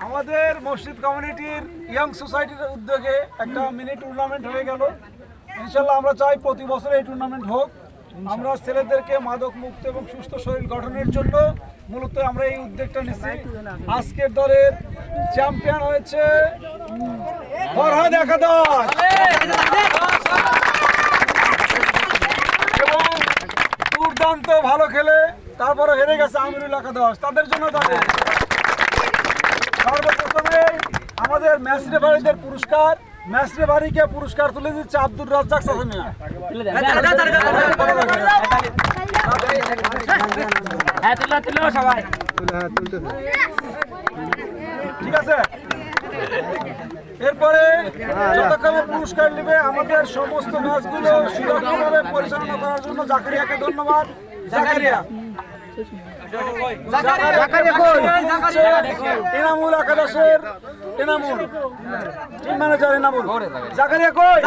আমাদের মসজিদ কমিউনিটির ইয়াং সোসাইটির উদ্যোগে একটা মিনি টুর্নামেন্ট হয়ে গেল। ইনশাল্লাহ আমরা চাই প্রতি বছর এই টুর্নামেন্ট হোক। আমরা ছেলেদেরকে মাদক মুক্ত এবং সুস্থ শরীর গঠনের জন্য মূলত আমরা এই উদ্যোগটা নিচ্ছি। আজকের দলের চ্যাম্পিয়ন হয়েছে ফরহাদ একাদশ এবং দুর্দান্ত ভালো খেলে তারপরে হেরে গেছে আমিরুল একাদশ। তাদের জন্য তাদের সর্বপ্রথমে আমাদের ম্যাচ রেফারিদের পুরস্কার, ম্যাচ রেফারিকে পুরস্কার তুলে দিচ্ছে আব্দুর রাজ্জাক সাসামিয়া। ঠিক আছে, এরপরে যথাক্রমে পুরস্কার নেবে আমাদের সমস্ত ম্যাচগুলো সুরক্ষিতভাবে পরিচালনা করার জন্য জাকারিয়াকে ধন্যবাদ। জাকারিয়া এনামুল একাদশের এনামুল টিম ম্যানেজার এনামুল। জাকারিয়া কই?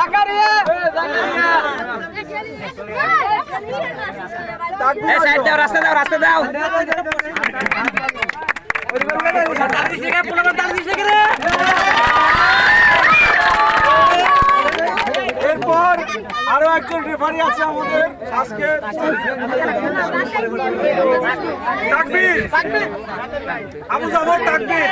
রাস্তা দাও রাস্তা দাও। এরপর আরো একজন রেফারি আছে আমাদের আজকে, তাকবীর আবু জাফর তাকবীর।